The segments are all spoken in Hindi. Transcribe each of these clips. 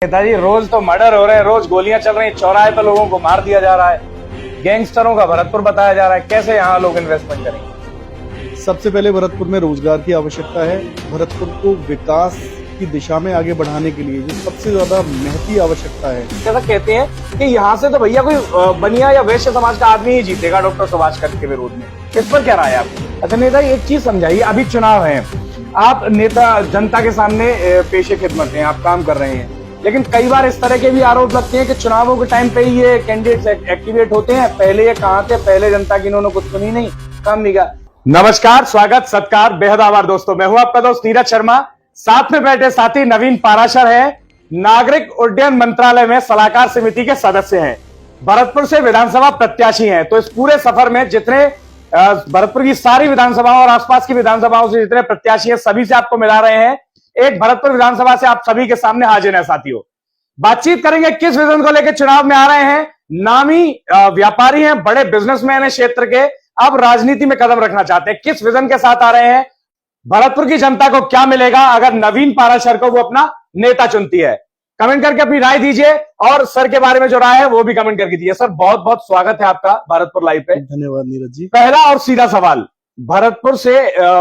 नेताजी रोज तो मर्डर हो रहे हैं, रोज गोलियां चल रही हैं, चौराहे पर लोगों को मार दिया जा रहा है, गैंगस्टरों का भरतपुर बताया जा रहा है। कैसे यहाँ लोग इन्वेस्टमेंट करेंगे? सबसे पहले भरतपुर में रोजगार की आवश्यकता है। भरतपुर को विकास की दिशा में आगे बढ़ाने के लिए जो सबसे ज्यादा महती आवश्यकता है। जैसा कहते हैं कि यहाँ से तो भैया कोई बनिया या वैश्य समाज का आदमी ही जीतेगा डॉक्टर सुभाष कर के विरोध में। इस पर क्या राय है आपकी? अच्छा नेता, एक चीज समझाइए, अभी चुनाव है, आप नेता जनता के सामने पेशे खिदमत हैं, आप काम कर रहे हैं, लेकिन कई बार इस तरह के भी आरोप लगते हैं कि चुनावों के टाइम पे ही ये कैंडिडेट्स एक्टिवेट होते हैं। पहले ये कहाँ थे? पहले जनता की इन्होंने कुछ सुनी नहीं, काम नहीं किया। नमस्कार, स्वागत, सत्कार, बेहद आभार दोस्तों। मैं हूं आपका दोस्त नीरज शर्मा। साथ में बैठे साथी नवीन पाराशर है, नागरिक उड्डयन मंत्रालय में सलाहकार समिति के सदस्य हैं, भरतपुर से विधानसभा प्रत्याशी हैं। तो इस पूरे सफर में जितने भरतपुर की सारी विधानसभाओं और आसपास की विधानसभाओं से जितने प्रत्याशी हैं, सभी से आपको मिला रहे हैं। एक भरतपुर विधानसभा से आप सभी के सामने हाजिर है साथियों। बातचीत करेंगे किस विजन को लेकर चुनाव में आ रहे हैं। नामी व्यापारी हैं, बड़े बिजनेसमैन हैं क्षेत्र के, अब राजनीति में कदम रखना चाहते हैं, किस विजन के साथ आ रहे हैं। भरतपुर की जनता को क्या मिलेगा अगर नवीन पाराशर को वो अपना नेता चुनती है? कमेंट करके अपनी राय दीजिए, और सर के बारे में जो राय है वो भी कमेंट करके दीजिए। सर बहुत बहुत स्वागत है आपका भरतपुर लाइव पे। धन्यवाद नीरज जी। पहला और सीधा सवाल, भरतपुर से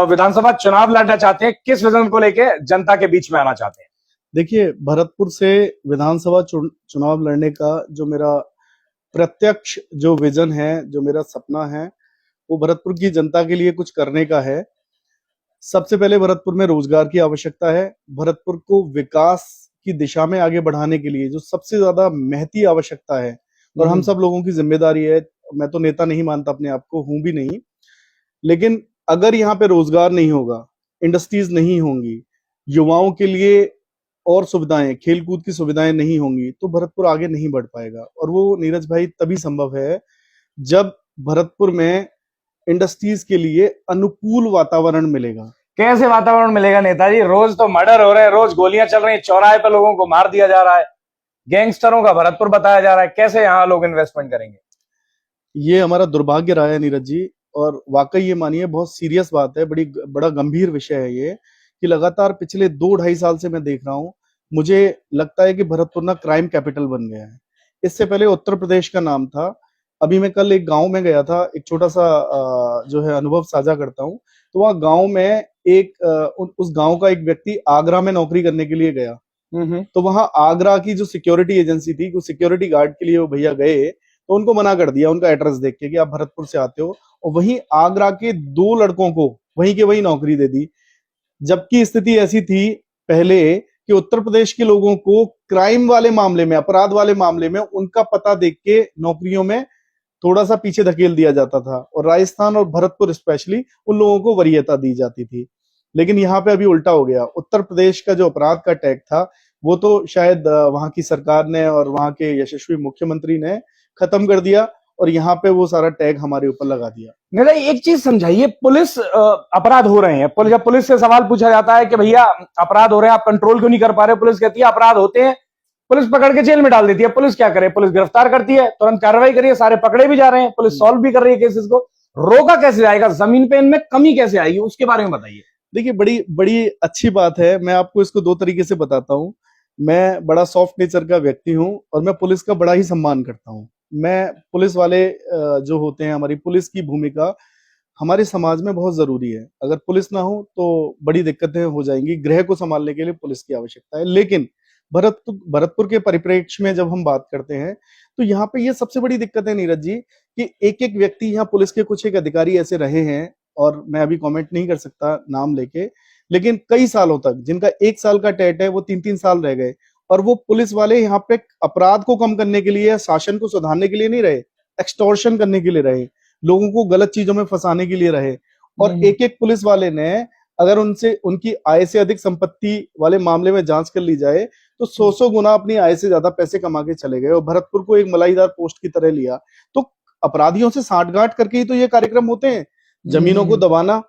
विधानसभा चुनाव लड़ना चाहते हैं, किस विजन को लेकर जनता के बीच में आना चाहते हैं? देखिए, भरतपुर से विधानसभा चुनाव लड़ने का जो मेरा प्रत्यक्ष जो विजन है, जो मेरा सपना है, वो भरतपुर की जनता के लिए कुछ करने का है। सबसे पहले भरतपुर में रोजगार की आवश्यकता है। भरतपुर को विकास की दिशा में आगे बढ़ाने के लिए जो सबसे ज्यादा महती आवश्यकता है, और हम सब लोगों की जिम्मेदारी है। मैं तो नेता नहीं मानता अपने आप को, हूं भी नहीं, लेकिन अगर यहाँ पे रोजगार नहीं होगा, इंडस्ट्रीज नहीं होंगी, युवाओं के लिए और सुविधाएं, खेलकूद की सुविधाएं नहीं होंगी, तो भरतपुर आगे नहीं बढ़ पाएगा। और वो नीरज भाई तभी संभव है जब भरतपुर में इंडस्ट्रीज के लिए अनुकूल वातावरण मिलेगा। कैसे वातावरण मिलेगा नेताजी? रोज तो मर्डर हो रहे हैं, रोज गोलियां चल रही हैं, चौराहे पर लोगों को मार दिया जा रहा है, गैंगस्टरों का भरतपुर बताया जा रहा है। कैसे यहाँ लोग इन्वेस्टमेंट करेंगे? ये हमारा दुर्भाग्य रहा है नीरज जी, और वाकई ये मानिए बहुत सीरियस बात है, बड़ा गंभीर विषय है ये, कि लगातार पिछले 2-2.5 साल से मैं देख रहा हूँ। मुझे लगता है कि भरतपुर ना क्राइम कैपिटल बन गया है। इससे पहले उत्तर प्रदेश का नाम था। अभी मैं कल एक गांव में गया था, एक छोटा सा जो है अनुभव साझा करता हूँ। तो वहाँ गांव में उस गांव का एक व्यक्ति आगरा में नौकरी करने के लिए गया। तो वहां आगरा की जो सिक्योरिटी एजेंसी थी, वो सिक्योरिटी गार्ड के लिए वो भैया गए, तो उनको मना कर दिया उनका एड्रेस देख के कि आप भरतपुर से आते हो, और वहीं आगरा के 2 लड़कों को वहीं के वहीं नौकरी दे दी। जबकि स्थिति ऐसी थी पहले कि उत्तर प्रदेश के लोगों को क्राइम वाले मामले में, अपराध वाले मामले में उनका पता देख के नौकरियों में थोड़ा सा पीछे धकेल दिया जाता था, और राजस्थान और भरतपुर स्पेशली उन लोगों को वरीयता दी जाती थी। लेकिन यहाँ पे अभी उल्टा हो गया। उत्तर प्रदेश का जो अपराध का टैग था, वो तो शायद वहां की सरकार ने और वहां के यशस्वी मुख्यमंत्री ने खत्म कर दिया, और यहाँ पे वो सारा टैग हमारे ऊपर लगा दिया। नहीं, एक चीज समझाइए, पुलिस अपराध हो रहे हैं, जब पुलिस से सवाल पूछा जाता है कि भैया अपराध हो रहे हैं, आप कंट्रोल क्यों नहीं कर पा रहे, पुलिस कहती है अपराध होते हैं, पुलिस पकड़ के जेल में डाल देती है। पुलिस क्या करे? पुलिस गिरफ्तार करती है, तुरंत कार्रवाई करिए, सारे पकड़े भी जा रहे हैं, पुलिस सॉल्व भी कर रही है केसेस को। रोका कैसे जाएगा? जमीन पे इनमें कमी कैसे आएगी, उसके बारे में बताइए। देखिए, बड़ी बड़ी अच्छी बात है। मैं आपको इसको 2 तरीके से बताता हूँ। मैं बड़ा सॉफ्ट नेचर का व्यक्ति हूँ, और मैं पुलिस का बड़ा ही सम्मान करता हूँ। मैं पुलिस वाले जो होते हैं, हमारी पुलिस की भूमिका हमारे समाज में बहुत जरूरी है। अगर पुलिस ना हो तो बड़ी दिक्कतें हो जाएंगी। गृह को संभालने के लिए पुलिस की आवश्यकता है। लेकिन भरतपुर के परिप्रेक्ष्य में जब हम बात करते हैं, तो यहाँ पे ये सबसे बड़ी दिक्कत है नीरज जी, कि एक एक व्यक्ति, यहाँ पुलिस के कुछ एक अधिकारी ऐसे रहे हैं, और मैं अभी कमेंट नहीं कर सकता नाम लेके, लेकिन कई सालों तक, जिनका 1 साल का टेट है, वो 3-3 साल रह गए, और वो पुलिस वाले यहाँ पे अपराध को कम करने के लिए, शासन को सुधारने के लिए नहीं रहे, एक्सटॉर्शन करने के लिए रहे, लोगों को गलत चीजों में फंसाने के लिए रहे। और एक एक पुलिस वाले ने, अगर उनकी आय से अधिक संपत्ति वाले मामले में जांच कर ली जाए, तो 100 गुना अपनी आय से ज्यादा पैसे कमा के चले गए, और भरतपुर को एक मलाईदार पोस्ट की तरह लिया। तो अपराधियों से साठगांठ करके ही तो ये कार्यक्रम होते हैं, जमीनों को दबाना,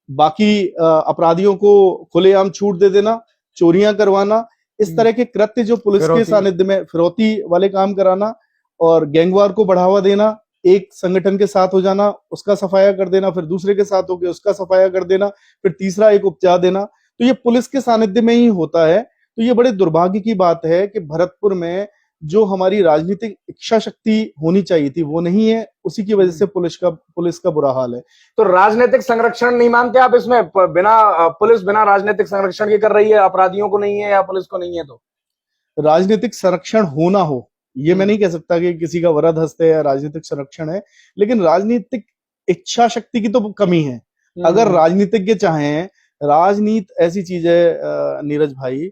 बाकी अपराधियों को खुलेआम छूट दे देना, चोरियां करवाना, इस तरह के कृत्य जो पुलिस के सानिध्य में, फिरौती वाले काम कराना, और गैंगवार को बढ़ावा देना, एक संगठन के साथ हो जाना, उसका सफाया कर देना, फिर दूसरे के साथ होकर उसका सफाया कर देना, फिर तीसरा एक उपजा देना। तो ये पुलिस के सानिध्य में ही होता है। तो ये बड़े दुर्भाग्य की बात है कि भरतपुर में जो हमारी राजनीतिक इच्छा शक्ति होनी चाहिए थी वो नहीं है, उसी की वजह से पुलिस का बुरा हाल है। तो राजनीतिक संरक्षण नहीं मानते आप इसमें? पुलिस बिना राजनीतिक संरक्षण के कर रही है, अपराधियों को नहीं है या पुलिस को नहीं है? तो राजनीतिक संरक्षण होना हो, ये मैं नहीं कह सकता कि किसी का वरद हस्ते या राजनीतिक संरक्षण है, लेकिन राजनीतिक इच्छा शक्ति की तो कमी है। अगर राजनीतिज्ञ चाहें, राजनीति ऐसी चीज है नीरज भाई,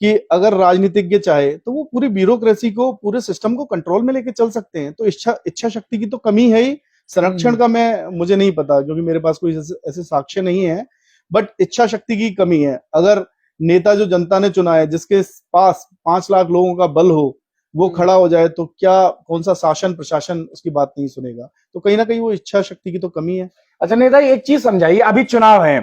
कि अगर राजनीतिज्ञ चाहे तो वो पूरी ब्यूरोक्रेसी को, पूरे सिस्टम को कंट्रोल में लेके चल सकते हैं। तो इच्छा शक्ति की तो कमी है ही। संरक्षण का मुझे नहीं पता, क्योंकि मेरे पास कोई ऐसे साक्ष्य नहीं है, बट इच्छा शक्ति की कमी है। अगर नेता जो जनता ने चुना है, जिसके पास 5 लाख लोगों का बल हो, वो खड़ा हो जाए तो कौन सा शासन प्रशासन उसकी बात नहीं सुनेगा? तो कहीं ना कहीं वो इच्छा शक्ति की तो कमी है। अच्छा नेता, एक चीज समझाइए, अभी चुनाव है,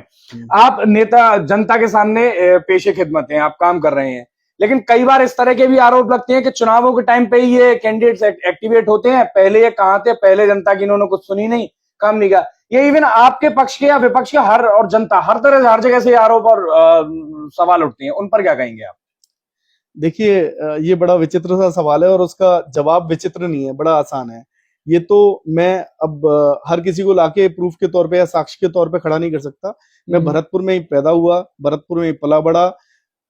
आप नेता जनता के सामने पेशे खिदमत हैं, आप काम कर रहे हैं, लेकिन कई बार इस तरह के भी आरोप लगते हैं कि चुनावों के टाइम पे ही ये कैंडिडेट्स एक्टिवेट होते हैं, पहले ये कहां थे, पहले जनता की इन्होंने कुछ सुनी नहीं, काम नहीं किया। ये इवन आपके पक्ष के या विपक्ष के और जनता हर तरह से, हर जगह से आरोप और सवाल उठते हैं, उन पर क्या कहेंगे आप? देखिए, ये बड़ा विचित्र सा सवाल है और उसका जवाब विचित्र नहीं है, बड़ा आसान है। ये तो मैं अब हर किसी को लाके प्रूफ के तौर पे या साक्ष्य के तौर पे खड़ा नहीं कर सकता। मैं भरतपुर में ही पैदा हुआ, भरतपुर में ही पला बड़ा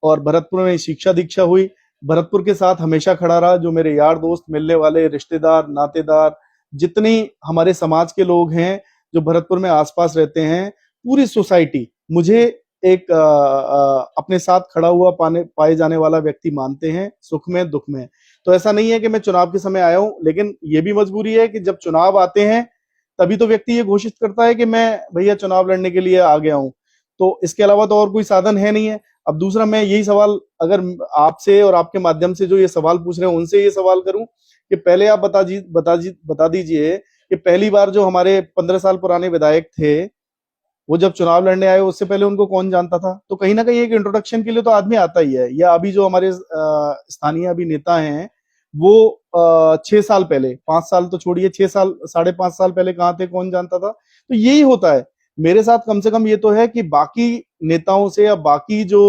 और भरतपुर में ही शिक्षा दीक्षा हुई। भरतपुर के साथ हमेशा खड़ा रहा। जो मेरे यार दोस्त, मिलने वाले, रिश्तेदार, नातेदार, जितने हमारे समाज के लोग हैं जो भरतपुर में आसपास रहते हैं, पूरी सोसाइटी मुझे एक अपने साथ खड़ा हुआ पाए जाने वाला व्यक्ति मानते हैं, सुख में दुख में। तो ऐसा नहीं है कि मैं चुनाव के समय आया हूं, लेकिन ये भी मजबूरी है कि जब चुनाव आते हैं तभी तो व्यक्ति ये घोषित करता है कि मैं भैया चुनाव लड़ने के लिए आ गया हूं। तो इसके अलावा तो और कोई साधन है नहीं है। अब दूसरा, मैं यही सवाल अगर आपसे और आपके माध्यम से जो ये सवाल पूछ रहे हैं उनसे ये सवाल करूं कि पहले आप बता दीजिए कि पहली बार जो हमारे 15 साल पुराने विधायक थे, वो जब चुनाव लड़ने आए उससे पहले उनको कौन जानता था? तो कहीं ना कहीं एक इंट्रोडक्शन के लिए तो आदमी आता ही है। या अभी जो हमारे स्थानीय अभी नेता हैं, वो 6 साल पहले, 5 साल तो छोड़िए, 6 साल, 5.5 साल पहले कहाँ थे, कौन जानता था? तो यही होता है मेरे साथ। कम से कम ये तो है कि बाकी नेताओं से या बाकी जो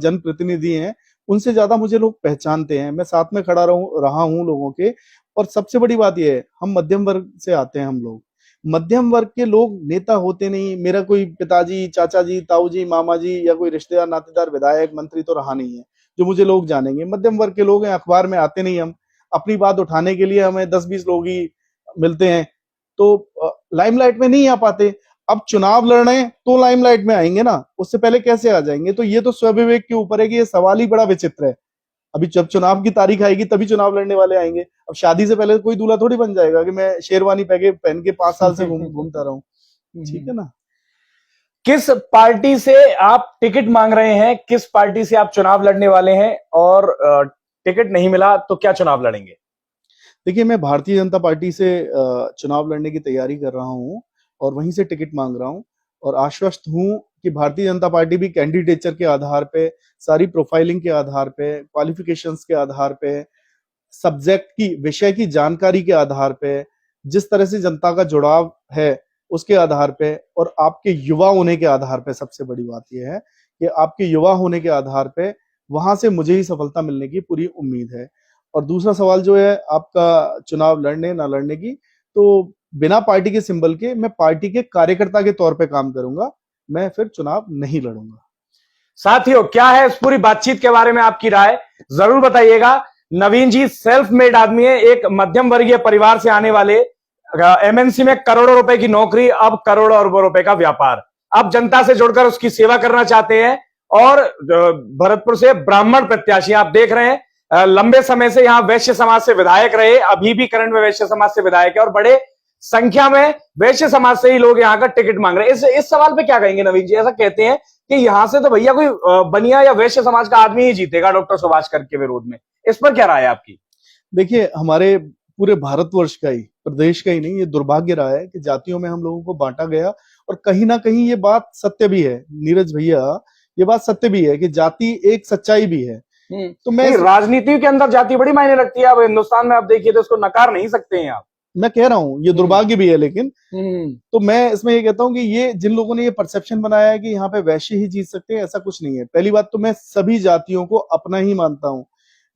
जनप्रतिनिधि हैं उनसे ज्यादा मुझे लोग पहचानते हैं। मैं साथ में खड़ा रहा हूं लोगों के। और सबसे बड़ी बात यह है, हम मध्यम वर्ग से आते हैं। हम लोग मध्यम वर्ग के लोग नेता होते नहीं। मेरा कोई पिताजी, चाचा जी, ताऊ जी, मामा जी या कोई रिश्तेदार, नातेदार, विधायक, मंत्री तो रहा नहीं है जो मुझे लोग जानेंगे। मध्यम वर्ग के लोग हैं, अखबार में आते नहीं। हम अपनी बात उठाने के लिए हमें 10-20 लोग ही मिलते हैं, तो लाइमलाइट में नहीं आ पाते। अब चुनाव लड़ रहे हैं तो लाइमलाइट में आएंगे ना, उससे पहले कैसे आ जाएंगे? तो ये तो स्वविवेक के ऊपर है कि ये सवाल ही बड़ा विचित्र है। अभी जब चुनाव की तारीख आएगी तभी चुनाव लड़ने वाले आएंगे। अब शादी से पहले कोई दूल्हा थोड़ी बन जाएगा कि मैं शेरवानी पहन के 5 साल से घूमता रहूं। ठीक है ना? किस पार्टी से आप टिकट मांग रहे हैं, किस पार्टी से आप चुनाव लड़ने वाले हैं, और टिकट नहीं मिला तो क्या चुनाव लड़ेंगे? देखिए, मैं भारतीय जनता पार्टी से चुनाव लड़ने की तैयारी कर रहा हूं और वहीं से टिकट मांग रहा हूं और आश्वस्त हूं कि भारतीय जनता पार्टी भी कैंडिडेचर के आधार पे, सारी प्रोफाइलिंग के आधार पे, क्वालिफिकेशंस के आधार पे, सब्जेक्ट की, विषय की जानकारी के आधार पे, जिस तरह से जनता का जुड़ाव है उसके आधार पे, और आपके युवा होने के आधार पे, सबसे बड़ी बात यह है कि आपके युवा होने के आधार पे वहां से मुझे ही सफलता मिलने की पूरी उम्मीद है। और दूसरा सवाल जो है आपका चुनाव लड़ने ना लड़ने की, तो बिना पार्टी के सिंबल के मैं पार्टी के कार्यकर्ता के तौर पे काम करूंगा, मैं फिर चुनाव नहीं लड़ूंगा। साथियों, क्या है इस पूरी बातचीत के बारे में आपकी राय जरूर बताइएगा। नवीन जी सेल्फ मेड आदमी है, एक मध्यम वर्गीय परिवार से आने वाले, एमएनसी में करोड़ों रुपए की नौकरी, अब करोड़ों अरबों रुपए का व्यापार, अब जनता से जुड़कर उसकी सेवा करना चाहते हैं। और भरतपुर से ब्राह्मण प्रत्याशी आप देख रहे हैं, लंबे समय से यहां वैश्य समाज से विधायक रहे, अभी भी करंट में वैश्य समाज से विधायक है, और बड़े संख्या में वैश्य समाज से ही लोग यहाँ का टिकट मांग रहे हैं। इस सवाल पे क्या कहेंगे नवीन जी? ऐसा कहते हैं कि यहां से तो भैया कोई बनिया या वैश्य समाज का आदमी ही जीतेगा डॉक्टर सुभाषकर के विरोध में, इस पर क्या राय है आपकी? देखिए, हमारे पूरे भारतवर्ष का ही, प्रदेश का ही नहीं, ये दुर्भाग्य रहा है कि जातियों में हम लोगों को बांटा गया। और कहीं ना कहीं ये बात सत्य भी है नीरज भैया, ये बात सत्य भी है कि जाति एक सच्चाई भी है। तो मैं राजनीति के अंदर जाति बड़ी मायने रखती है। अब हिंदुस्तान में आप देखिए तो उसको नकार नहीं सकते हैं आप। मैं कह रहा हूं ये दुर्भाग्य भी है, लेकिन तो मैं इसमें ये कहता हूं कि ये जिन लोगों ने ये परसेप्शन बनाया है कि यहाँ पे वैश्य ही जीत सकते हैं, ऐसा कुछ नहीं है। पहली बात तो मैं सभी जातियों को अपना ही मानता हूं।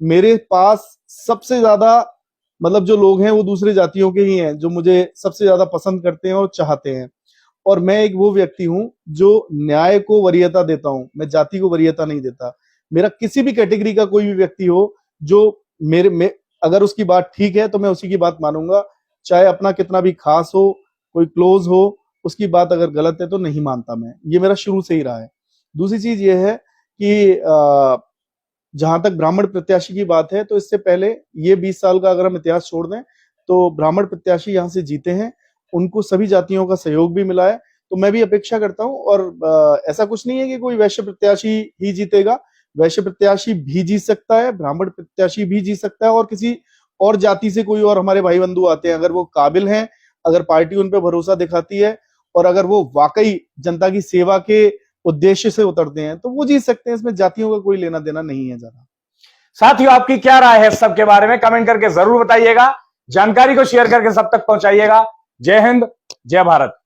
मेरे पास सबसे ज्यादा मतलब जो लोग हैं वो दूसरी जातियों के ही हैं, जो मुझे सबसे ज्यादा पसंद करते हैं और चाहते हैं। और मैं एक वो व्यक्ति हूं जो न्याय को वरीयता देता हूं, मैं जाति को वरीयता नहीं देता। मेरा किसी भी कैटेगरी का कोई भी व्यक्ति हो जो अगर उसकी बात ठीक है तो मैं उसी की बात मानूंगा, चाहे अपना कितना भी खास हो, कोई क्लोज हो, उसकी बात अगर गलत है तो नहीं मानता मैं। ये मेरा शुरू से ही रहा है। दूसरी चीज ये है कि जहां तक ब्राह्मण प्रत्याशी की बात है, तो इससे पहले ये 20 साल का अगर हम इतिहास छोड़ दें तो ब्राह्मण प्रत्याशी यहाँ से जीते हैं, उनको सभी जातियों का सहयोग भी मिला है। तो मैं भी अपेक्षा करता हूं, और ऐसा कुछ नहीं है कि कोई वैश्य प्रत्याशी ही जीतेगा। वैश्य प्रत्याशी भी जीत सकता है, ब्राह्मण प्रत्याशी भी जीत सकता है, और किसी और जाति से कोई और हमारे भाई बंधु आते हैं, अगर वो काबिल हैं, अगर पार्टी उन पर भरोसा दिखाती है और अगर वो वाकई जनता की सेवा के उद्देश्य से उतरते हैं, तो वो जीत सकते हैं। इसमें जातियों का कोई लेना देना नहीं है ज्यादा। साथियों, आपकी क्या राय है सब के बारे में कमेंट करके जरूर बताइएगा। जानकारी को शेयर करके सब तक पहुंचाइएगा। जय हिंद, जय भारत।